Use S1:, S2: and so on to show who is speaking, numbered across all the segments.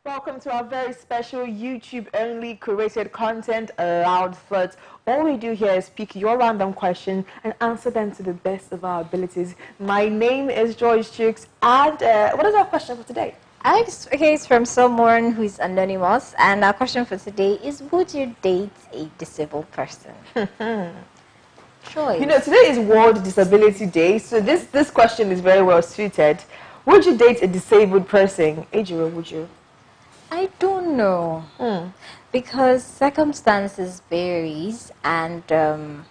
S1: Welcome to our very special YouTube-only curated content, Loud Thoughts. All we do here is pick your random question and answer them to the best of our abilities. My name is Joyce Chooks, and what is our question for today?
S2: It's from someone who is anonymous, and our question for today is: would you date a disabled person? Choice.
S1: You know, today is World Disability Day, so this question is very well suited. Would you date a disabled person? Ejiro, would you?
S2: I don't know, because circumstances varies, and I'm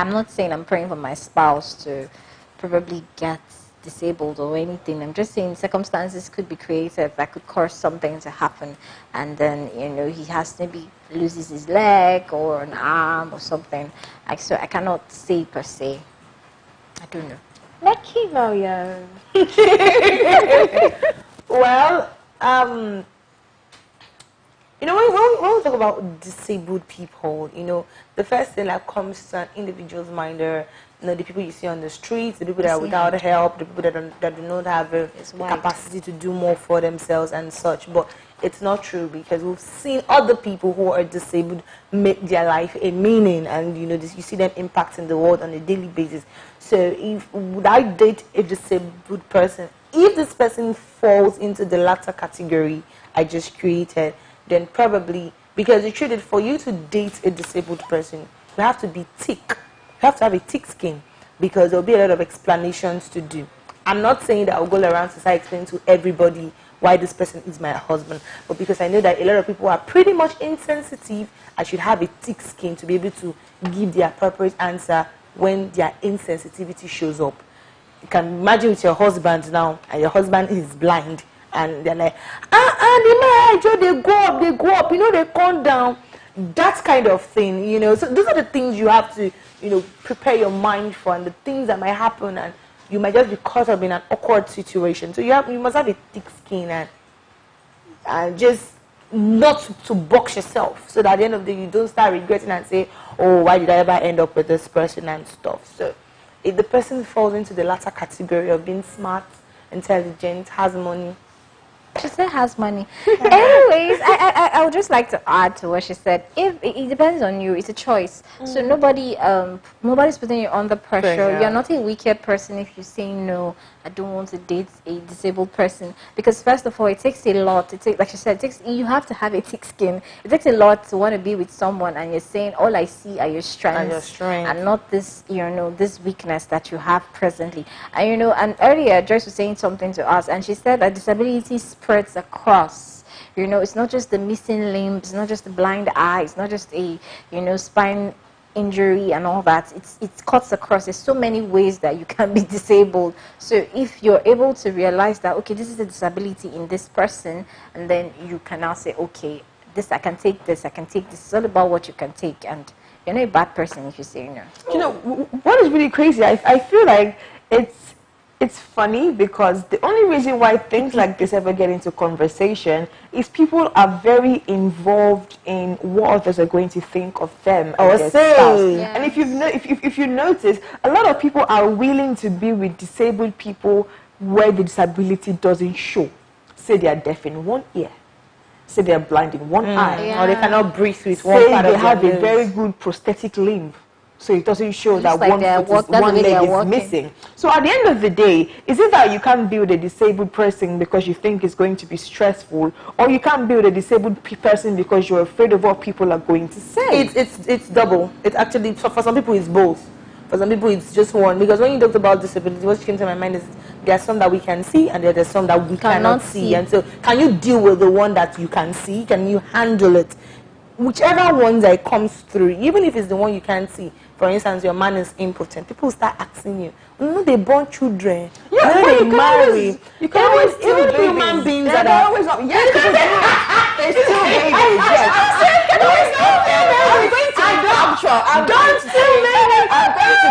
S2: not saying I'm praying for my spouse to probably get disabled or anything. I'm just saying circumstances could be created that could cause something to happen, and then he has maybe loses his leg or an arm or something. So I cannot say per se. I don't know.
S1: Lucky Mario. Well, when we talk about disabled people, the first thing that comes to an individual's mind are, the people you see on the streets, the people that are without help, the people that do not have the capacity to do more for themselves and such. But it's not true, because we've seen other people who are disabled make their life a meaning, and you see them impacting the world on a daily basis. So would I date a disabled person? If this person falls into the latter category I just created, then probably, because the truth is, for you to date a disabled person, you have to be thick. You have to have a thick skin, because there'll be a lot of explanations to do. I'm not saying that I'll go around to start explaining to everybody why this person is my husband, but because I know that a lot of people are pretty much insensitive, I should have a thick skin to be able to give the appropriate answer when their insensitivity shows up. You can imagine with your husband now, and your husband is blind, and they're like, they go up, they come down. That kind of thing, So those are the things you have to, prepare your mind for, and the things that might happen, and you might just be caught up in an awkward situation. So you must have a thick skin, and just not to box yourself, so that at the end of the day you don't start regretting and say, oh, why did I ever end up with this person and stuff. So if the person falls into the latter category of being smart, intelligent, has money.
S2: She said has money. Anyways, I would just like to add to what she said. If it depends on you, it's a choice. So nobody's putting you under pressure. You're not a wicked person if you say no, I don't want to date a disabled person, because first of all, it takes a lot. Like she said, you have to have a thick skin. It takes a lot to want to be with someone, and you're saying all I see are your strengths and not this this weakness that you have presently. And earlier Joyce was saying something to us, and she said that disability spreads across. It's not just the missing limb, it's not just the blind eye, it's not just a spine injury and all that. It cuts across. There's so many ways that you can be disabled. So if you're able to realize that, okay, this is a disability in this person, and then you can now say, okay, I can take this, I can take this. It's all about what you can take, and you're not a bad person if you say no.
S1: What is really crazy, I feel like it's funny, because the only reason why things like this ever get into conversation is people are very involved in what others are going to think of them or their spouse. Yes. And if you notice, a lot of people are willing to be with disabled people where the disability doesn't show. Say they are deaf in one ear, say they are blind in one eye,
S2: or
S1: they cannot breathe with one part of their nose. Say they have a very good prosthetic limb, so it doesn't show that one leg is missing. So at the end of the day, is it that you can't be with a disabled person because you think it's going to be stressful, or you can't be with a disabled person because you're afraid of what people are going to say?
S3: It's double. It's actually, for some people it's both. For some people it's just one. Because when you talked about disability, what came to my mind is there are some that we can see, and there are some that we cannot see. And so can you deal with the one that you can see? Can you handle it? Whichever one that comes through, even if it's the one you can't see. For instance, your man is impotent. People start asking you, they born children.
S1: Yeah,
S3: they marry.
S1: You can always
S3: even human beings that are
S1: always not. Yes, they're still babies. Yes.
S3: I'm going to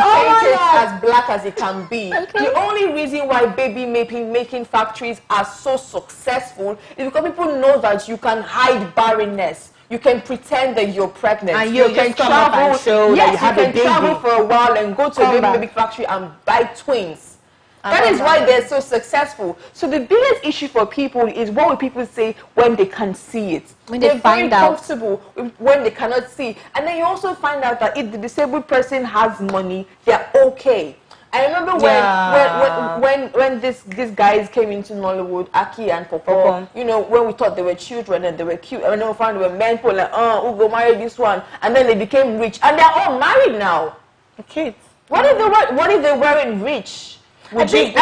S3: paint it as black as it can be. Okay. The only reason why baby making factories are so successful is because people know that you can hide barrenness. You can pretend that you're pregnant.
S1: And you can travel.
S3: Yes, you can travel for a while and go to a baby factory and buy twins.
S4: That is why they're so successful. So the biggest issue for people is what will people say when they can see it.
S2: When
S4: they're
S2: they find
S4: very
S2: out.
S4: comfortable when they cannot see. And then you also find out that if the disabled person has money, they're okay. I remember when these guys came into Nollywood, Aki and Popo, you know, when we thought they were children and they were cute, and then we found they were men, people like, who go marry this one, and then they became rich, and they're all married now.
S3: Kids.
S4: What if they weren't rich? I think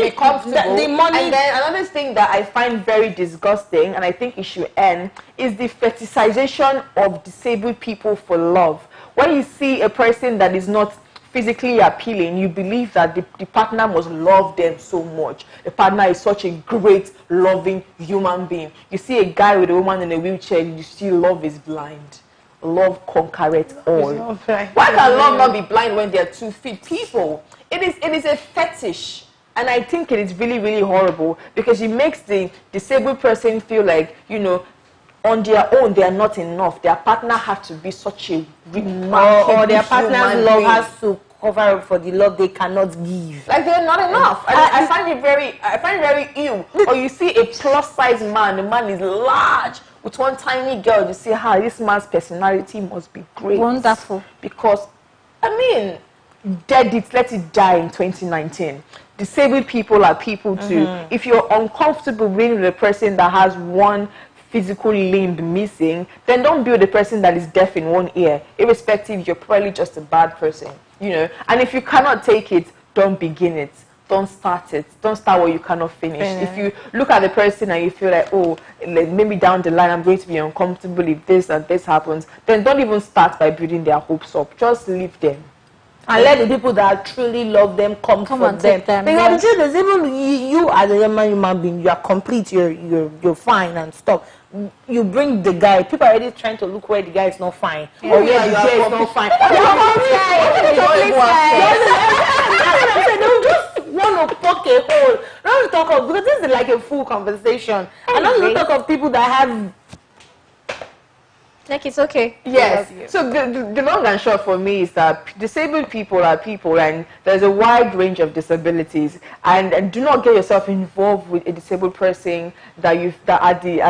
S4: be comfortable.
S3: The money.
S4: And then another thing that I find very disgusting, and I think it should end, is the fetishization of disabled people for love. When you see a person that is not physically appealing, you believe that the partner must love them so much. The partner is such a great, loving human being. You see a guy with a woman in a wheelchair, you see love is blind. Love conquereth all. Why can love not be blind when they're 2 feet people? It is a fetish, and I think it is really, really horrible because it makes the disabled person feel like, you know, on their own they are not enough. Their partner has to be such a remarkable
S3: or their partner's love has to cover up for the love they cannot give.
S4: Like they're not enough. I find it very ill. Or you see a plus size man, the man is large. With one tiny girl, you see how this man's personality must be great.
S2: Wonderful.
S4: Because, I mean, let it die in 2019. Disabled people are people too. If you're uncomfortable being with a person that has one physical limb missing, then don't be with a person that is deaf in one ear. Irrespective, you're probably just a bad person. You know. And if you cannot take it, don't begin it. Don't start it. Don't start what you cannot finish. If you look at the person and you feel like, oh, maybe down the line I'm going to be uncomfortable if this and this happens, then don't even start by building their hopes up. Just leave them.
S3: And let the people that truly love them come for
S2: and take them.
S3: Because the truth is, even you as a human being, you are complete, you're fine and stuff. You bring the guy, people are already trying to look where the guy is not fine. Or where the guy is not fine. They want to poke a hole. Don't talk of, because this is like a full conversation. And don't talk of people that have.
S2: Like it's okay.
S4: Yes. So the long and short for me is that disabled people are people, and there's a wide range of disabilities. And do not get yourself involved with a disabled person that at the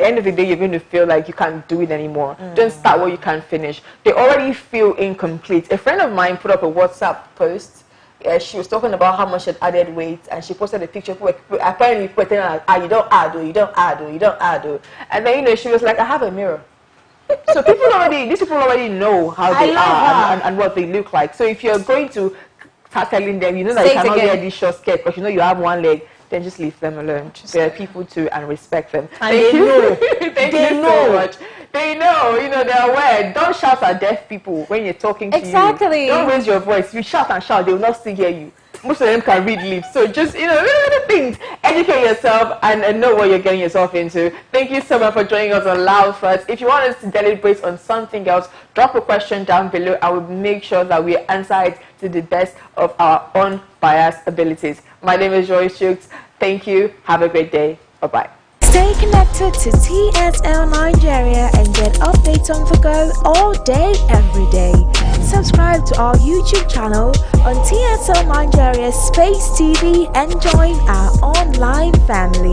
S4: end of the day you're going to feel like you can't do it anymore. Don't start what you can't finish. They already feel incomplete. A friend of mine put up a WhatsApp post. She was talking about how much she had added weight, and she posted a picture. Apparently, people were telling her, you don't add, you don't add, you don't add. And then, you know, she was like, I have a mirror. So these people already know how they are and what they look like. So if you're going to start telling them, you know that you cannot wear this short skirt because you know you have one leg, then just leave them alone. There are people too, and respect them.
S3: And they know.
S4: Thank you so much. They know, you know, they're aware. Don't shout at deaf people when you're talking to you.
S2: Exactly.
S4: Don't raise your voice. You shout and shout, they will not still hear you. Most of them can read lips. So just, you know, little things. Educate yourself and know what you're getting yourself into. Thank you so much for joining us on Loud Threats. If you want us to deliberate on something else, drop a question down below. I will make sure that we answer it to the best of our unbiased abilities. My name is Joyce Chooks. Thank you. Have a great day. Bye-bye.
S5: Stay connected to TSL Nigeria and get updates on the go all day, every day. Subscribe to our YouTube channel on TSL Nigeria Space TV and join our online family.